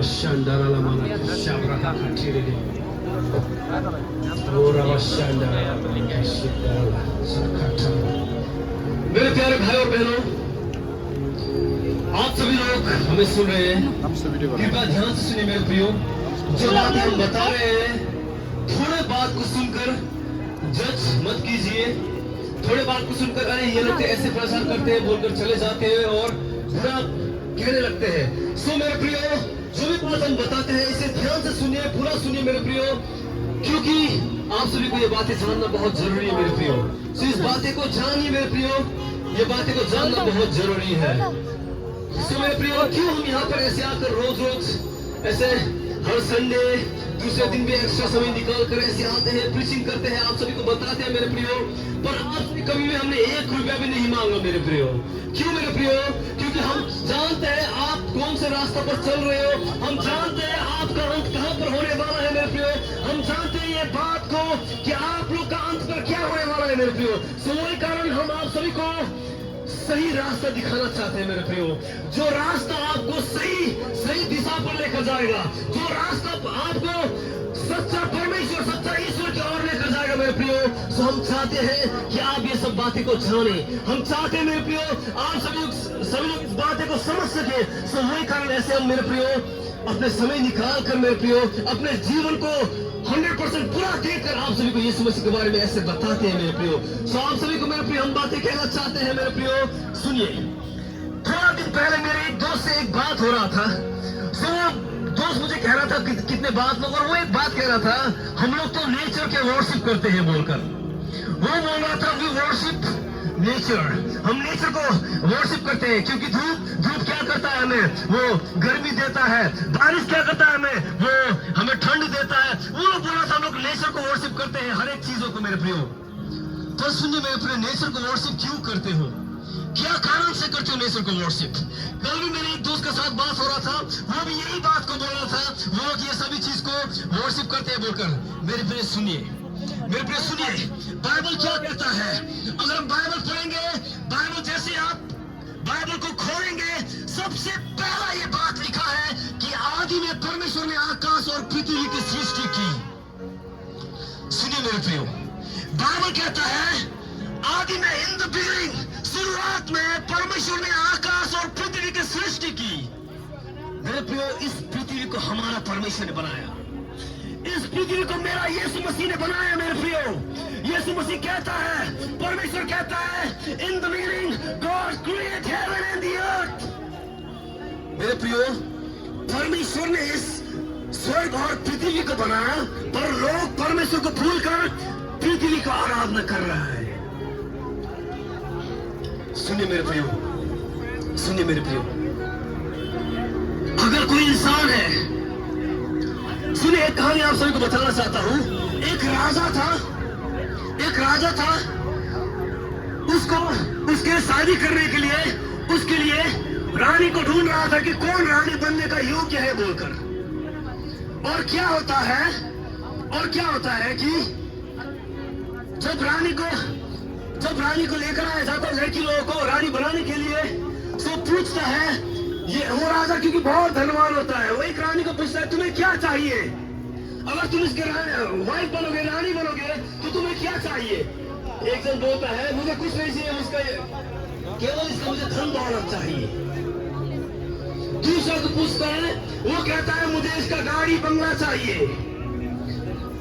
Shandara la mana shabra katiri. Ora Shandara la shidala sakata. मेरे प्यारे भाई और बहनों, आप सभी लोग हमें सुन रहे हैं, कृपया ध्यान से सुनिए मेरे प्रियो। जो बात हम बता रहे हैं, थोड़े बात को सुनकर जज मत कीजिए। थोड़े बात को सुनकर अरे ये लोग ऐसे प्रचार करते हैं बोलकर चले जाते हैं और बुरा कहने लगते हैं। सो मेरे प्रियो, जो भी बात हम बताते हैं इसे ध्यान से सुनिए, पूरा सुनिए मेरे प्रियो, क्योंकि आप सभी को ये बातें जानना बहुत जरूरी है मेरे प्रियो। सो इस बातें को जानिए मेरे प्रियो, ये बातें को जानना बहुत जरूरी है। सो मेरे प्रियो, क्यों हम यहाँ पर ऐसे आकर रोज रोज ऐसे हर संडे दूसरे दिन भी एक्स्ट्रा समय निकाल कर ऐसे आते हैं, प्रीचिंग करते हैं, आप सभी को बताते हैं मेरे प्रियो, पर आज कभी भी हमने 1 रुपया भी नहीं मांगा मेरे प्रियो। क्यों मेरे प्रियो? क्योंकि हम जानते हैं आप कौन से रास्ते पर चल रहे हो, हम जानते हैं आपका अंत कहां पर होने वाला है मेरे प्रियो, हम जानते हैं ये बात को कि आप लोग का अंत पर क्या होने वाला है मेरे प्रियो। सो वही कारण हम आप सभी को सही रास्ता दिखाना चाहते हैं मेरे प्रियो, जो रास्ता आपको सही दिशा पर लेकर जाएगा, जो रास्ता आपको सच्चा परमेश्वर, सच्चा ईश्वर की ओर लेकर जाएगा मेरे प्रियो। सो हम चाहते हैं कि आप ये सब बातें को जाने, हम चाहते हैं मेरे प्रियो आप सभी लोग इस बातें को समझ सके। सो वही कारण ऐसे हम मेरे प्रियो अपने समय निकाल कर मेरे प्रियो अपने जीवन को 100% पूरा देकर आप सभी को यीशु मसीह के बारे में ऐसे बताते हैं मेरे प्रियो। सो आप सभी को मेरे प्रियो हम बातें कहना चाहते हैं मेरे प्रियो। सुनिए, थोड़ा दिन पहले मेरे एक दोस्त से एक बात हो रहा था। सो दोस्त मुझे कह रहा था कितने बात लोग, और वो एक बात कह रहा था, हम लोग तो नेचर के वर्शिप करते हैं बोलकर। वो बोल रहा था वी वर्शिप नेचर, हम नेचर को वर्शिप करते हैं, क्योंकि धूप क्या करता है हमें, वो गर्मी देता है, बारिश क्या करता है हमें, वो हमें ठंड देता है। वो लोग बोल रहा था हम लोग नेचर को वर्शिप करते हैं, हर एक चीजों को मेरे प्रियो। तो सुनिए मेरे प्रियो, नेचर को वर्शिप क्यों करते हो, क्या कारण से करते हो नेचर को वर्शिप? कल भी मेरे एक दोस्त के साथ बात हो रहा था, वो भी यही बात को बोल रहा था, वो लोग ये सभी चीज को वर्शिप करते हैं बोलकर। मेरे प्रिय सुनिए, मेरे प्रिय सुनिए, बाइबल क्या कहता है। अगर हम बाइबल पढ़ेंगे, बाइबल जैसे आप बाइबल को खोलेंगे, सबसे पहला ये बात लिखा है कि आदि में परमेश्वर ने आकाश और पृथ्वी की सृष्टि की। सुनिए मेरे प्रियो, बाइबल कहता है आदि में, इन द बिगिनिंग, शुरुआत में परमेश्वर ने आकाश और पृथ्वी की सृष्टि की। मेरे प्रियो, इस पृथ्वी को हमारा परमेश्वर ने बनाया, इस पृथ्वी को मेरा यीशु मसीह ने बनाया मेरे प्रियो। यीशु मसीह कहता है, परमेश्वर कहता है, in the beginning God created heaven and the earth. मेरे प्रियो, परमेश्वर ने इस स्वर्ग और पृथ्वी को बनाया, पर लोग परमेश्वर को भूलकर पृथ्वी को आराधना कर रहा है। सुनिए मेरे प्रियो, सुनिए मेरे प्रियो, अगर कोई इंसान है, सुनिए एक कहानी आप सभी को बताना चाहता हूं। एक राजा था, उसके शादी करने के लिए उसके लिए रानी को ढूंढ रहा था कि कौन रानी बनने का योग्य है बोलकर। और क्या होता है कि जब रानी को लेकर आया जाता लड़की लोगों को रानी बनाने के लिए, तो पूछता है ये वो राजा, क्योंकि बहुत धनवान होता है, वो एक रानी को पूछता है तुम्हें क्या चाहिए, अगर तुम इसके वाइफ बनोगे, रानी बनोगे, तो तुम्हें क्या चाहिए। एक जन बोलता है मुझे कुछ नहीं चाहिए, केवल इसका मुझे धन दौलत चाहिए। दूसरा को पूछता है, वो कहता है मुझे इसका गाड़ी बंगला चाहिए।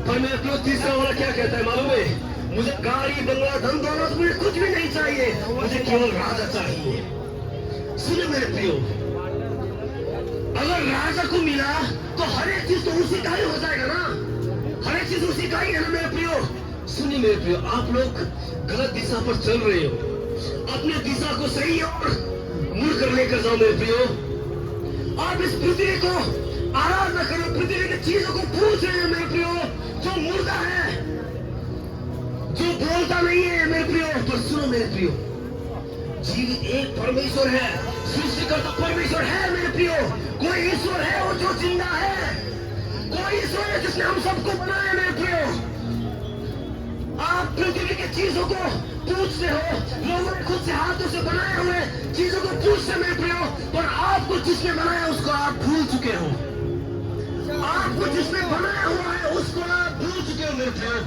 पर मेरे को तीसरा वाला क्या कहता है मालूम है, मुझे गाड़ी बंगला धन दौलत मुझे कुछ भी नहीं चाहिए, मुझे केवल राजा चाहिए। सुनिए मेरे प्रियो, अगर राजा को मिला तो हर एक चीज तो उसी का ही हो जाएगा ना, हर एक चीज उसी का ही है ना मेरे प्रियो। सुनिए मेरे प्रियो, आप लोग गलत दिशा पर चल रहे हो, अपने दिशा को सही और मुड़ कर लेकर जाओ मेरे प्रियो। आप इस पृथ्वी को आराधना करो, पृथ्वी की चीजों को पूछ रहे हैं मेरे प्रियो, जो मुर्दा है, जो बोलता नहीं है मेरे प्रियो। तो सुनो मेरे प्रियो, जीवित एक परमेश्वर है, सृष्टिकर्ता परमेश्वर है मेरे प्रियो। कोई ईश्वर है वो जो जिंदा है, कोई ईश्वर है जिसने हम सबको बनाया मेरे प्रियो। आप पृथ्वी की चीजों को पूछते हो, लोगों ने खुद से हाथों से बनाए हुए चीजों को पूछते मेरे प्रियो, पर आपको जिसने बनाया उसको आप भूल चुके हो। आपको जिसने बनाया हुआ है उसको आप भूल चुके हो मेरे प्रियो।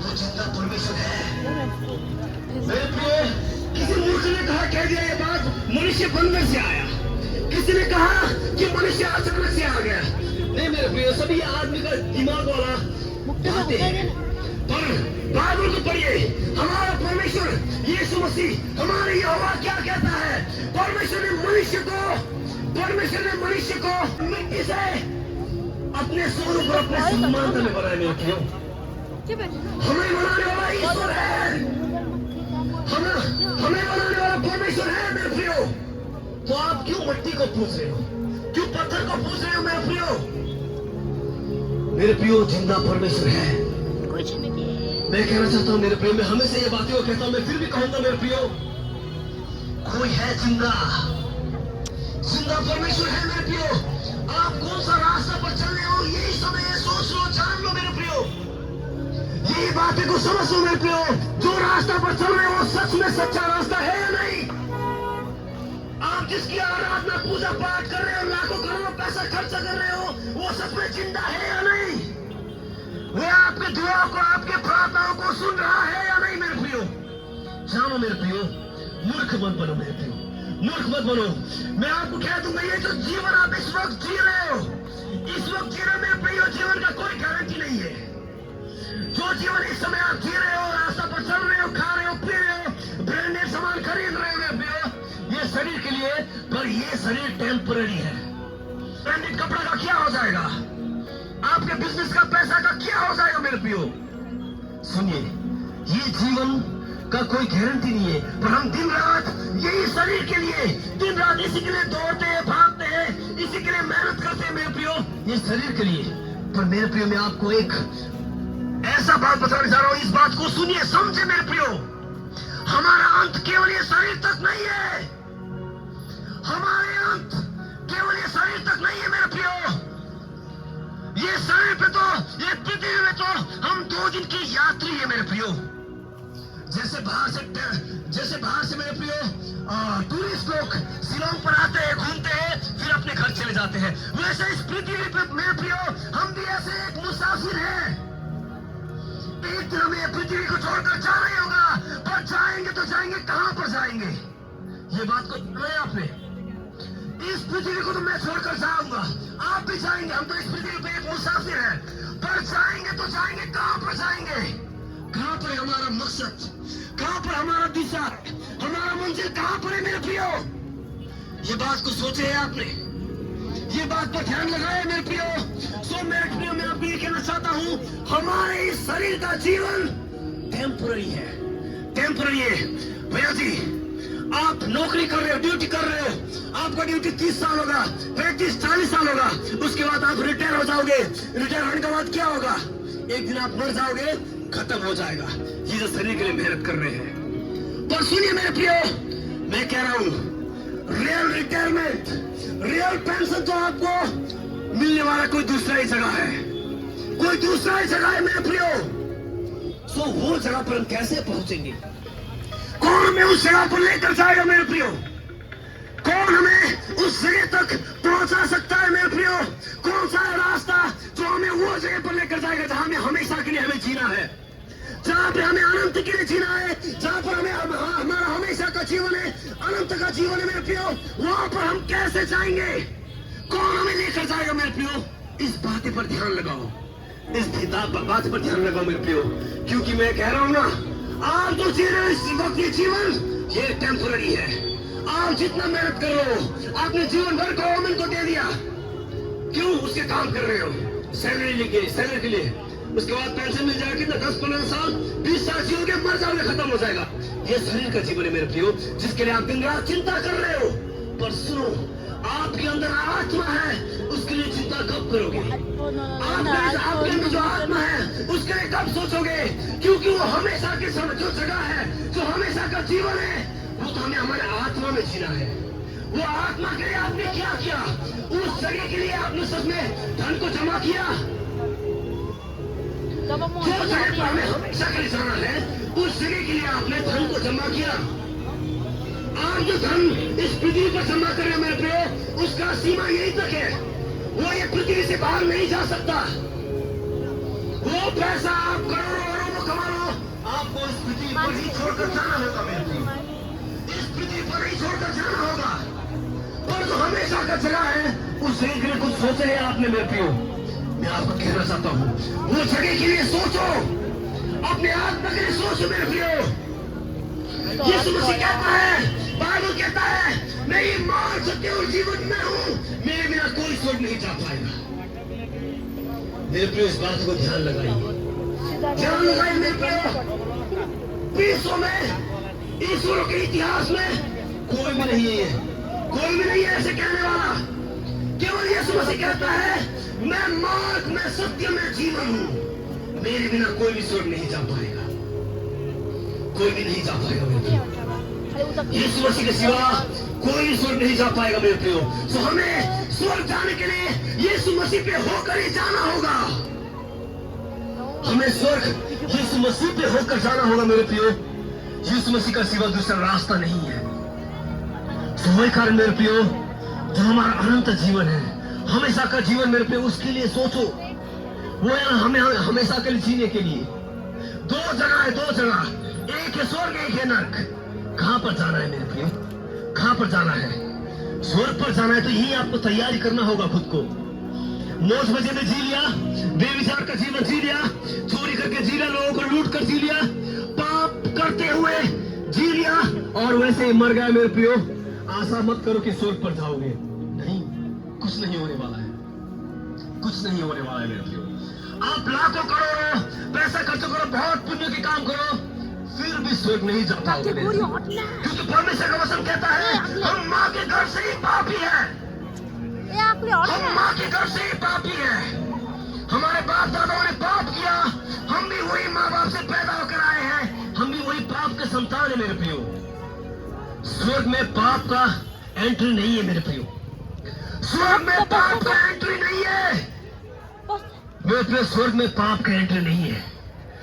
वो जिंदा परमेश्वर है मेरे प्रियो। किसी मूर्ख ने कहा, कह दिया ये बात, मनुष्य बंदर से आया। किसी ने कहा कि मनुष्य अचानक से आ गया। नहीं मेरे प्रियो, सभी आदमी का दिमाग वाला बातें हैं। पर बाइबल को पढ़िए, हमारा परमेश्वर यीशु मसीह हमारे यहोवा क्या कहता है। परमेश्वर ने मनुष्य को मिट्टी से अपने स्वरूप और अपने समानता में बनाया मेरे प्रियो। हमें बनाने वाला ईश्वर है, हमें बनाने वाला परमेश्वर है मेरे प्रियो। तो आप क्यों मिट्टी को पूछ रहे हो, क्यों पत्थर को पूछ रहे हो मेरे प्रियो? मेरे प्रियो जिंदा परमेश्वर है। मैं कहना चाहता हूँ मेरे प्रियो, मैं हमेशा ये बातें को कहता हूँ, मैं फिर भी कहूंगा मेरे प्रियो, कोई है जिंदा परमेश्वर है मेरे प्रियो। आप कौन सा रास्ता पर चल रहे हो यही समय सोच लो, जान लो मेरे प्रियो। यही बातें को समझ लो मेरे प्रियो। जो रास्ता पर चल रहे हो सच में सच्चा रास्ता है या नहीं? आप जिसकी आराधना पूजा पाठ कर रहे हो, लाखों करोड़ों पैसा खर्चा कर रहे हो, वो सच में जिंदा है या नहीं? वो आपके दुआ को, आपके प्रार्थनाओं को सुन रहा है या नहीं मेरे प्रियो? जानो मेरे प्रियो, मूर्ख मत बनो मेरे प्रियो, मूर्ख मत बनो। मैं आपको कह दूंगा, ये जो जीवन आप इस वक्त जी रहे हो, इस वक्त जी रहे हो मेरे प्रियो, जीवन का कोई गारंटी नहीं है। जो जीवन इस समय आप जी रहे हो, रास्ता पर चल रहे हो, खा रहे हो, पी रहे हो, ब्रांडेड सामान खरीद रहे हो मेरे प्रियो, ये शरीर के लिए, पर ये शरीर टेम्पररी है। ब्रांडेड कपड़ा का क्या हो जाएगा? आपके बिजनेस का, पैसा का क्या हो जाएगा मेरे प्रियो? सुनिए, ये जीवन का कोई गारंटी नहीं है, पर हम दिन रात यही शरीर के लिए, दिन रात इसी के लिए दौड़ते हैं, भागते हैं, इसी के लिए मेहनत करते हैं मेरे प्रियो, ये शरीर के लिए। पर मेरे प्रियो, मैं आपको एक ऐसा बात बताने जा रहा हूं, इस बात को सुनिए, समझे मेरे प्रियो। हमारा अंत केवल ये शरीर तक नहीं है, हमारे अंत केवल ये शरीर तक नहीं है मेरे प्रियो। ये शरीर पे तो, ये पृथ्वी में तो हम 2 दिन की यात्री है मेरे प्रियो। जैसे बाहर से मेरे प्रियो टूरिस्ट लोग शिलोंग पर आते हैं, घूमते हैं, फिर अपने घर चले जाते हैं, वैसे इस पृथ्वी पे मेरे प्रियो हम भी ऐसे एक मुसाफिर हैं। एक दिन हमें पृथ्वी को छोड़कर जाना ही होगा, पर जाएंगे तो जाएंगे कहां पर जाएंगे? ये बात को सुना आपने? इस पृथ्वी को तो मैं छोड़कर जाऊंगा, आप भी जाएंगे, हम तो इस पृथ्वी पे एक मुसाफिर हैं, पर जाएंगे तो जाएंगे कहां पर जाएंगे? कहां पर है हमारा मकसद? कहां पर हमारा दिशा? हमारा मंजिल कहां पर है मेरे प्रियो? ये बात को सोचे है आपने? ये बात पर ध्यान लगाया मेरे प्रियो? सो मेरे प्रियो, मैं आपको ये कहना चाहता हूं, हमारे इस शरीर का जीवन टेम्पररी है, टेम्पररी है। भैया जी, आप नौकरी कर रहे हो, ड्यूटी कर रहे हो, आपका ड्यूटी 30 साल होगा, 35-40 साल होगा, उसके बाद आप रिटायर हो जाओगे। रिटायर होने के बाद क्या होगा? एक दिन आप मर जाओगे, खत्म हो जाएगा। ये जो शरीर के लिए मेहनत कर रहे हैं, पर सुनिए मेरे प्रियो, मैं कह रहा हूं, रियल रिटायरमेंट, रियल पेंशन तो आपको मिलने वाला कोई दूसरा ही जगह है, कोई दूसरा ही जगह है मेरे प्रियो। सो वो जगह पर हम कैसे पहुंचेंगे? कौन हमें उस जगह पर लेकर जाएगा मेरे प्रियो? कौन हमें उस जगह तक पहुंचा सकता है मेरे प्रियो? कौन सा रास्ता जो हमें वो जगह पर लेकर जाएगा जहां हमें हमेशा के लिए हमें जीना है, जहां पे हमें अनंत के लिए जीना है, जहां पर हमें हमारा हमेशा का जीवन है, अनंत का जीवन है मेरे प्रियो, वहां पर हम कैसे जाएंगे? कौन हमें लेकर जाएगा मेरे प्रियो? इस बात पर ध्यान लगाओ, इस बात पर ध्यान लगाओ मेरे प्रियो, क्योंकि मैं कह रहा हूं ना, आप जो जी रहे हो इस वक्त ये जीवन, ये टेम्पररी है। आप जितना मेहनत कर रहे हो, आपने जीवन भर गवर्नमेंट को दे दिया, क्यों? उसके काम कर रहे हो, सैलरी के लिए, उसके बाद पेंशन मिल जाएगा, कितना 10-15 साल 20 साल जियोगे, मर जाओगे, खत्म हो जाएगा। ये शरीर का जीवन है मेरे प्रियो, जिसके लिए आप दिन रात चिंता कर रहे हो। पर सुनो, आपके अंदर आत्मा है, उसके लिए चिंता कब करोगे? आपके अंदर जो आत्मा है उसके लिए कब सोचोगे? क्योंकि वो हमेशा के समय जो जगह है, जो हमेशा का जीवन है, वो तो हमें हमारे आत्मा में जीना है। वो आत्मा के लिए आपने क्या किया? उस जगह के लिए आपने सच में धन को जमा किया? जो जगह पर हमें हमेशा के लिए जाना है, उस जगह के लिए आपने धन को जमा किया। आप जो धन इस पृथ्वी पर जमा कर रहे हैं मेरे प्रियो, उसका सीमा यही तक है। वो ये पृथ्वी से बाहर नहीं जा सकता। वो पैसा आप करोड़ों अरबों कमा लो, आपको इस पृथ्वी पर ही छोड़कर जाना होगा मेरे प्रियो। इस पृथ्वी पर ही छोड़कर जाना होगा। पर जो हमेशा का जगह है उस जगह के लिए कुछ सोचे हैं आपने मेरे प्रियो? मैं आपको कहना चाहता हूँ वो जगह के लिए सोचो, अपने आत्मा के लिए सोचो मेरे प्रियो। यीशु मसीह कहता है, बाइबल कहता है, मैं ये मार सत्य और जीवन में हूँ, मेरे बिना कोई स्वर्ग नहीं जा पाएगा। मेरे प्रियो इस बात को ध्यान लगाइए, ध्यान लगाइए मेरे प्रियो। विश्व में ईश्वरों के इतिहास में कोई भी नहीं है, कोई भी नहीं है ऐसे कहने वाला। केवल यीशु मसीह कहता है, मैं मार्ग में सत्य में जीवन हूँ, मेरे बिना कोई भी स्वर्ग नहीं जा पाएगा, कोई भी नहीं जा पाएगा मेरे प्रियो। यीशु मसीह के सिवा कोई भी स्वर्ग नहीं जा पाएगा मेरे प्रियो। तो हमें स्वर्ग जाने के लिए यीशु मसीह पे होकर ही जाना होगा। हमें स्वर्ग यीशु मसीह पे होकर जाना होगा मेरे प्रियो। यीशु मसीह का सिवा दूसरा रास्ता नहीं है। तो वही कारण मेरे प्रियो, जो हमारा अनंत जीवन है, हमेशा का जीवन मेरे प्रियो, उसके लिए सोचो। वो है हमें हमेशा के लिए जीने के लिए। दो जगह है, दो जगह, एक है स्वर्ग, एक है नरक। कहां पर जाना है मेरे प्रियो? कहां पर जाना है? स्वर्ग पर जाना है तो यही आपको तैयारी करना होगा खुद को। मौज मजे में जी लिया, बेविचार का जीवन जी लिया, चोरी करके जी लिया, लोगों को लूट कर जी लिया, पाप करते हुए जी लिया और वैसे ही मर गए मेरे प्रियो। आशा मत करो कि स्वर्ग पर जाओगे, नहीं, कुछ नहीं होने वाला है, कुछ नहीं होने वाला है मेरे प्रियो। आप लाखों करोड़ों पैसा खर्च करो, बहुत पुण्य के काम करो, फिर भी स्वर्ग नहीं जा पाओगे, क्योंकि परमेश्वर का वचन कहता है, हम माँ के घर से ही पापी है, हम माँ के घर से ही पापी है। हमारे बाप दादाओं ने पाप किया, हम भी वही माँ बाप से पैदा होकर आए हैं, हम भी वही पाप के संतान है मेरे प्रियो। स्वर्ग में पाप का एंट्री नहीं है मेरे प्रियो, स्वर्ग में पाप का एंट्री नहीं है मेरे प्रियो, स्वर्ग में पाप का एंट्री नहीं है।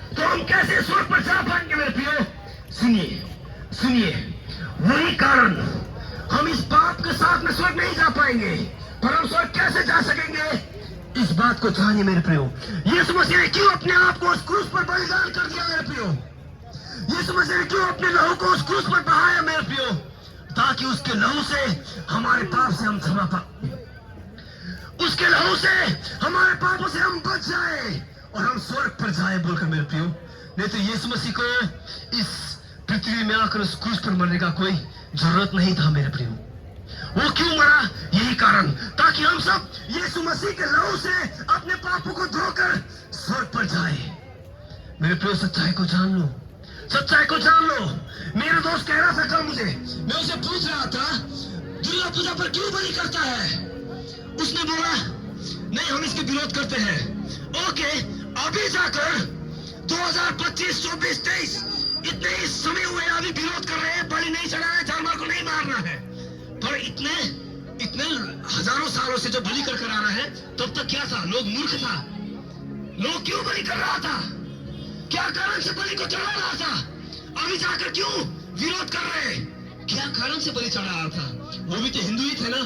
तो हम कैसे स्वर्ग पर जा पाएंगे मेरे प्रियो? सुनिए, सुनिए, वही कारण हम इस पाप के साथ में स्वर्ग नहीं जा पाएंगे, पर हम स्वर्ग कैसे जा सकेंगे? इस बात को जानिए मेरे प्रियो। यीशु मसीह ने क्यों अपने आप को उस क्रूस पर बलिदान कर दिया मेरे प्रियो? यीशु मसीह ने क्यों अपने लहू को उस क्रूस पर बहाया मेरे प्रियो? ताकि उसके लहू से हमारे पाप से हम क्षमा पाए, उसके लहू से हमारे पापों से हम बच जाए और हम स्वर्ग पर जाए बोलकर मेरे प्रियो। नहीं तो यीशु मसीह को इस पृथ्वी में आकर उस क्रूस पर मरने का कोई जरूरत नहीं था मेरे प्रियो। वो क्यों मरा? यही कारण, ताकि हम सब यीशु मसीह के लहू से अपने पापों को धोकर स्वर्ग पर जाए मेरे प्रियो। सच्चाई को जान लो, सच्चाई को जान लो। मेरा दोस्त कह रहा था मुझे, मैं उसे पूछ रहा था दुर्गा पूजा पर क्यों बलि करता है? उसने बोला नहीं, हम इसके विरोध करते हैं। ओके, अभी जाकर 2025, 24, 23 इतने ही समय हुए अभी विरोध कर रहे हैं, बलि नहीं चढ़ाना है, जानवर को नहीं मारना है। पर इतने हजारों सालों से जो बलि कर आ रहा है, तब तक क्या था? लोग मूर्ख था। लोग क्यों बलि कर रहा था? क्या कारण से बलि को चढ़ा रहा था? अभी जाकर क्यों विरोध कर रहे हैं? क्या कारण से बलि चढ़ा रहा था? वो भी तो हिंदू ही थे ना,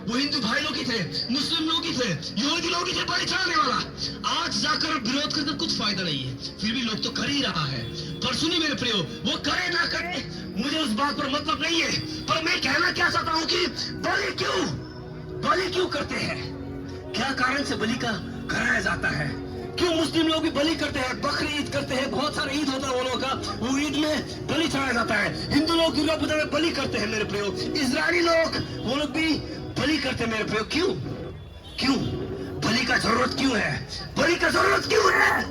वो हिंदू भाई लोग ही थे, मुस्लिम लोग ही थे, यहूदी लोग ही थे बलि चढ़ाने वाला। आज जाकर विरोध करके कुछ फायदा नहीं है, फिर भी लोग तो कर ही रहा है। पर सुनिए मेरे प्रियो, वो करे ना करे मुझे उस बात पर मतलब नहीं है, पर मैं कहना क्या चाहता हूँ कि बलि क्यों करते हैं? क्या कारण से बलि का कराया जाता है? क्यों मुस्लिम लोग भी बलि करते हैं, बकरी ईद करते हैं, बहुत सारा ईद होता है वो लोगों का, वो ईद में बलि चढ़ाया जाता है। हिंदू लोग दुर्गा पूजा में बलि करते हैं मेरे प्रियो, इजरायली लोग वो लोग भी बलि करते हैं मेरे प्रियो। क्यों बलि का जरूरत क्यों है? बलि का जरूरत क्यों है?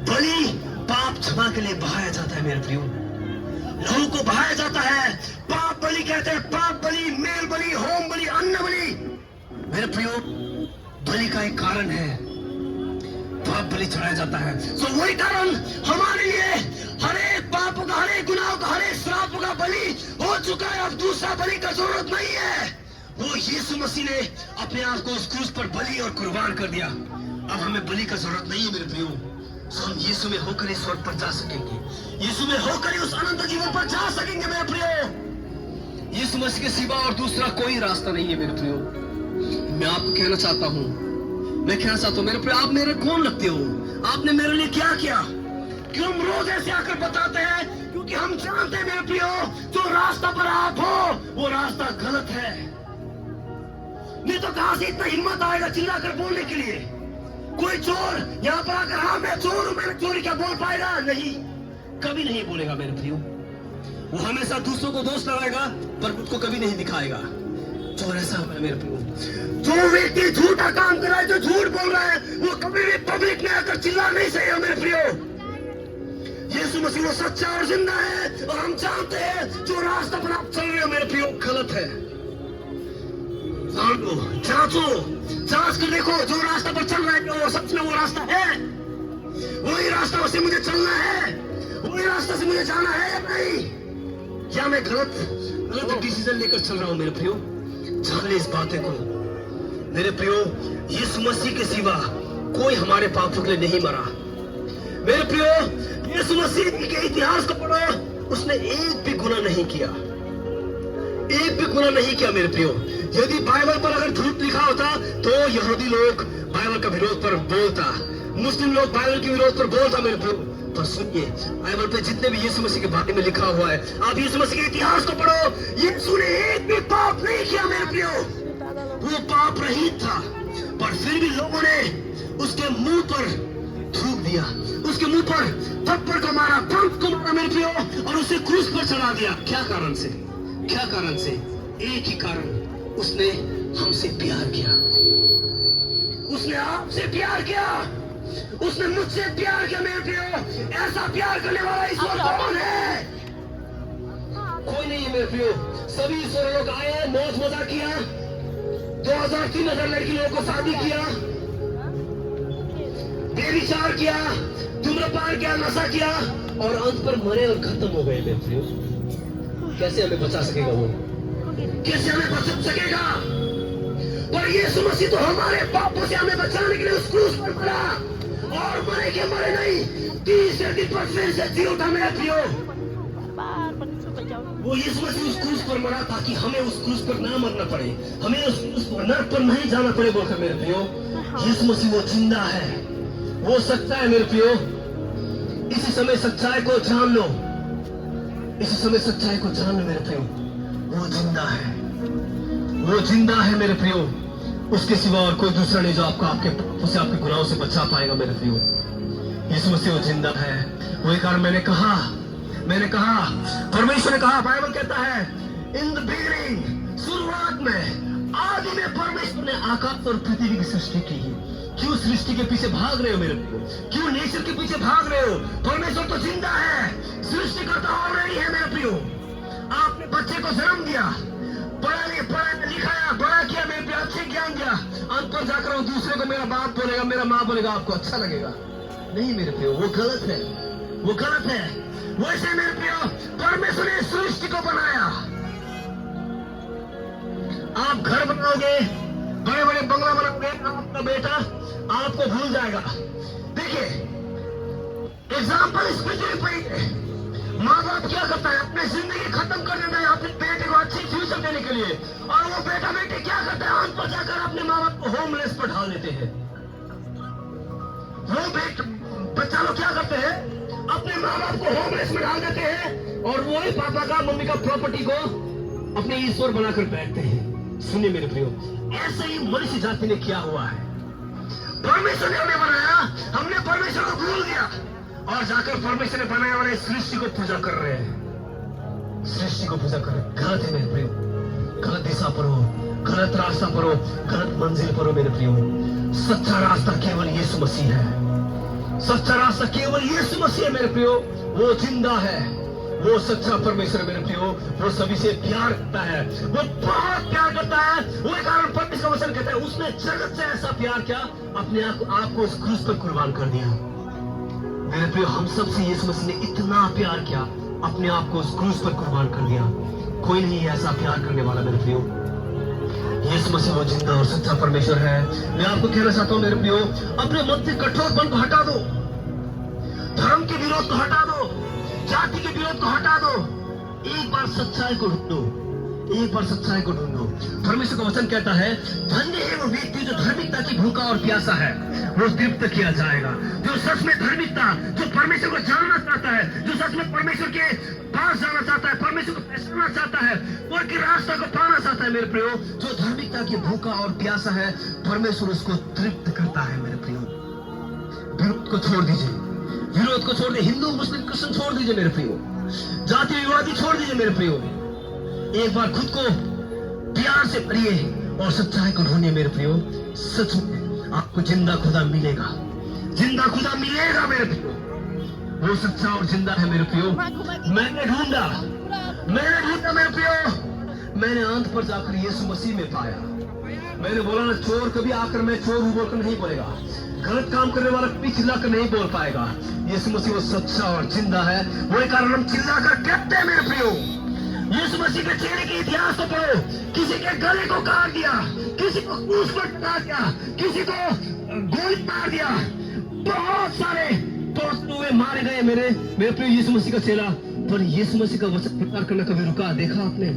बलि पाप क्षमा के लिए बहाया जाता है मेरे प्रियो, लहू को बहाया जाता है। पाप बलि कहते हैं, पाप बलि, मेल बलि, होम बलि, अन्न बलि मेरे प्रियो। बलि का एक कारण है, पाप बलि चढ़ाया जाता है। तो वही कारण हमारे लिए हर एक पाप का, हर एक गुनाह का, हर एक श्राप का बलि हो चुका है। अब दूसरा बलि का जरूरत नहीं है। वो यीशु मसीह ने अपने आप को उस क्रूस पर बलि और कुर्बान कर दिया। अब हमें बलि का जरूरत नहीं है मेरे प्रियो। तो हम यीशु में होकर ही स्वर्ग पर जा सकेंगे, यीशु में होकर ही उस अनंत जीवन पर जा सकेंगे मेरे प्रियो। यीशु मसीह के सिवा और दूसरा कोई रास्ता नहीं है मेरे प्रियो। मैं आपको कहना चाहता हूं, मैं कहना चाहता हूं मेरे प्रियो, आप मेरे कौन लगते हो? आपने मेरे लिए क्या किया? क्यों हम रोज ऐसे आकर बताते हैं? क्योंकि हम जानते हैं मेरे प्रियो, जो रास्ता पर आप हो वो रास्ता गलत है। नहीं तो कहां से इतना हिम्मत आएगा चिल्लाकर बोलने के लिए? कोई चोर यहाँ पर आकर हाँ मैं चोर हूं, मैंने चोरी क्या बोल पाएगा? नहीं, कभी नहीं बोलेगा मेरे प्रियो। वो हमेशा दूसरों को दोष लगाएगा पर खुद को कभी नहीं दिखाएगा। चोर ऐसा है मेरे प्रियो, जो व्यक्ति झूठा काम कर रहा है, जो झूठ बोल रहा है, वो कभी भी पब्लिक में आकर चिल्ला नहीं सकेगा मेरे प्रियो। यीशु मसीह वो सच्चा और जिंदा है, और हम जानते हैं जो रास्ता पर आप चल रहे हो मेरे प्रियो गलत है। जांचो, जांच कर देखो, जो रास्ता पर चल रहा है वो सच में वो रास्ता है? वही रास्ता से मुझे चलना है? वही रास्ता से मुझे जाना है या नहीं? या मैं गलत डिसीजन लेकर चल रहा हूं मेरे प्रियो? जान ले इस बातें को मेरे प्रियो। यीशु मसीह के सिवा कोई हमारे पापों के लिए नहीं मरा मेरे प्रियो। यीशु मसीह के इतिहास को पढ़ो, उसने एक भी गुनाह नहीं किया, एक भी गुनाह नहीं किया मेरे प्रियो। यदि बाइबल पर अगर झूठ लिखा होता तो यहूदी लोग बाइबल का विरोध पर बोलता, मुस्लिम लोग बाइबल के विरोध पर बोलता मेरे प्रियो। पर सुनिए, बाइबल पे जितने भी यीशु मसीह के बारे में लिखा हुआ है, आप यीशु मसीह के इतिहास को पढ़ो, यीशु ने एक भी पाप नहीं किया मेरे प्रियो। वो पाप रहित था, पर फिर भी लोगों ने उसके मुंह पर थूक दिया, उसके मुंह पर थप्पड़ को मारा, पंख को मारा मेरे प्रियो, और उसे क्रूस पर चढ़ा दिया। क्या कारण से? क्या कारण से? एक ही कारण, उसने हमसे प्यार किया, उसने आपसे प्यार किया, उसने मुझसे प्यार किया मेरे प्रियो। ऐसा प्यार करने वाला ईश्वर कौन है? कोई नहीं है मेरे प्रियो। सभी ईश्वर लोग आए, मौज मजा किया, 2000-3000 लड़की लोगों को शादी किया, बेविचार किया, धूम्रपान किया, नशा किया, और अंत पर मरे और खत्म हो गए मेरे प्रियो। कैसे हमें बचा सकेगा वो? कैसे हमें बचा सकेगा? पर यीशु मसीह तो हमारे पापों से हमें बचाने के लिए उस क्रूस पर मरा, और मरे के मरे नहीं, 30 दिन पर फिर से जी उठा मेरे प्रियो। वो यीशु मसीह उस क्रूस पर मरा ताकि हमें उस क्रूस पर ना मरना पड़े, हमें उस क्रूस पर नरक पर नहीं जाना पड़े बोलकर मेरे प्रियो। यीशु मसीह वो जिंदा है, वो सच्चा है मेरे प्रियो। इसी समय सच्चाई को जान लो, इसी समय सच्चाई को जान लो मेरे प्रियो। वो जिंदा है, वो जिंदा है मेरे प्रियो। उसके सिवा और कोई दूसरा नहीं जो आपको आपके गुनाहों से बचा पाएगा मेरे प्रियो। यीशु मसीह वो जिंदा है। वही कारण मैंने कहा, परमेश्वर ने कहा, बाइबल कहता है इन द बिगिनिंग, शुरुआत में, आदि में परमेश्वर ने आकाश और पृथ्वी की सृष्टि की। क्यों सृष्टि के पीछे भाग रहे हो मेरे प्रियो? क्यों नेचर के पीछे भाग रहे हो? परमेश्वर तो जिंदा है, सृष्टि करता ऑलरेडी है मेरे प्रियो। आपने बच्चे को जन्म दिया, पढ़ा लिखाया, बड़ा किया मेरे प्रियो, अच्छे ज्ञान दिया, अंत पर जाकर वो दूसरे को मेरा बाप बोलेगा, मेरा माँ बोलेगा, आपको अच्छा लगेगा? नहीं मेरे प्रियो, वो गलत है, वो गलत है। वैसे मेरे प्रियो परमेश्वर ने सृष्टि को बनाया। आप घर बनाओगे, बड़े बड़े बंगला बनाओगे, आपका बेटा आपको भूल जाएगा। देखिए एग्जाम्पल इस पृथ्वी पर माँ बाप क्या करता है? अपनी जिंदगी खत्म कर देता है अपने बेटे को अच्छी फ्यूचर देने के लिए, और वो बेटा बेटी क्या करता है? अंत पर जाकर अपने माँ बाप को होमलेस पर ढाल देते हैं। वो बच्चा लोग क्या करते हैं? अपने माँ बाप को होमलेस में डाल देते हैं, और वो ही पापा का मम्मी का प्रॉपर्टी को अपने ईश्वर बनाकर बैठते हैं। सुनिए मेरे प्रियो, ऐसे ही मनुष्य जाति ने किया हुआ है। परमेश्वर ने हमें बनाया, हमने परमेश्वर को भूल दिया, और जाकर परमेश्वर ने बनाया वाले सृष्टि को पूजा कर रहे हैं, सृष्टि को पूजा कर रहे हैं। गलत है मेरे प्रियो, गलत दिशा पर हो, गलत रास्ता पर हो, गलत मंजिल पर हो मेरे प्रियो। सच्चा रास्ता केवल यीशु मसीह है, सच्चा रास्ता केवल यीशु मसीह है मेरे प्रियो। वो जिंदा है, वो सच्चा परमेश्वर मेरे प्रियो। वो सभी से प्यार करता है, वो बहुत प्यार करता है। वो कारण परमेश्वर का वचन कहता है, उसने जगत से ऐसा प्यार किया, अपने आप को उस क्रूस पर कुर्बान कर दिया। मेरे प्रियो हम सबसे यीशु मसीह ने इतना प्यार किया, अपने आप को उस क्रूस पर कुर्बान कर दिया। कोई नहीं है ऐसा प्यार करने वाला मेरे प्रियो। यीशु मसीह वो जिंदा और सच्चा परमेश्वर है। मैं आपको कहना चाहता हूँ मेरे प्रियो, अपने मन से कठोरपन को हटा दो, धर्म के विरोध को हटा दो, जाति के विरोध को हटा दो। एक बार सच्चाई को ढूंढो, एक बार सच्चाई को ढूंढो। परमेश्वर का वचन कहता है, धन्य है वो व्यक्ति जो धार्मिकता की भूखा और प्यासा है, वो तृप्त किया जाएगा। जो सच में धार्मिकता, जो परमेश्वर को जानना चाहता है, जो सच में परमेश्वर के पास जाना चाहता है, परमेश्वर को पहचानना चाहता है, और की रास्ता को पाना चाहता है मेरे प्रियो, जो धार्मिकता की भूखा और प्यासा है, परमेश्वर उसको तृप्त करता है मेरे प्रियो। विरोध को छोड़ दीजिए, विरोध को छोड़ दीजिए, हिंदू मुस्लिम क्रिश्चियन छोड़ दीजिए मेरे प्रियो, जाति विवादी छोड़ दीजिए मेरे प्रियो। एक बार खुद को प्यार से भरिए और सच्चाई को ढूंढिए मेरे प्रियो। सच में आपको जिंदा खुदा मिलेगा, जिंदा खुदा मिलेगा मेरे प्रियो। वो सच्चा और जिंदा है मेरे प्रियो। मैंने ढूंढा मेरे प्रियो, मैंने अंत पर जाकर यीशु मसीह में पाया। मैंने बोला ना, चोर कभी आकर मैं चोर हूं बोलकर नहीं बोलेगा, गलत काम करने वाला पीछे लाकर नहीं बोल पाएगा। यीशु मसीह वो सच्चा और जिंदा है, वही कारण हम चिल्लाकर कहते हैं मेरे प्रियो। यीशु मसीह के चेहरे के इतिहास को पढ़ो, किसी के गले को काट दिया, किसी को क्रूस पर टंगा दिया, किसी को गोली मार दिया, बहुत सारे दोस्त हुए, मारे गए मेरे प्रियो यीशु मसीह का चेला। पर यीशु मसीह का वचन प्रचार करना कभी रुका देखा आपने?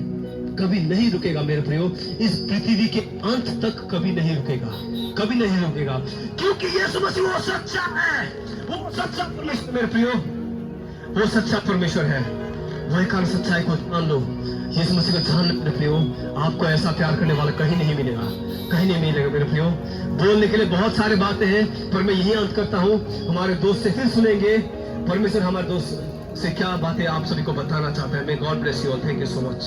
कभी नहीं रुकेगा मेरे प्रियो। इस पृथ्वी के अंत तक कभी नहीं रुकेगा, कभी नहीं रुकेगा, क्योंकि यीशु मसीह वो सच्चा है, वो सच्चा परमेश्वर मेरे प्रियो, वो सच्चा परमेश्वर है। वही कारण सच्चाई को जान लो, यीशु मसीह को जान मेरे प्रियो। आपको ऐसा प्यार करने वाला कहीं नहीं मिलेगा, कहीं नहीं मिलेगा मेरे प्रियो। बोलने के लिए बहुत सारे बातें हैं, पर मैं यही अंत करता हूँ। हमारे दोस्त से फिर सुनेंगे परमेश्वर हमारे दोस्त से क्या बातें आप सभी को बताना चाहते हैं। मैं God bless you all, thank you so much.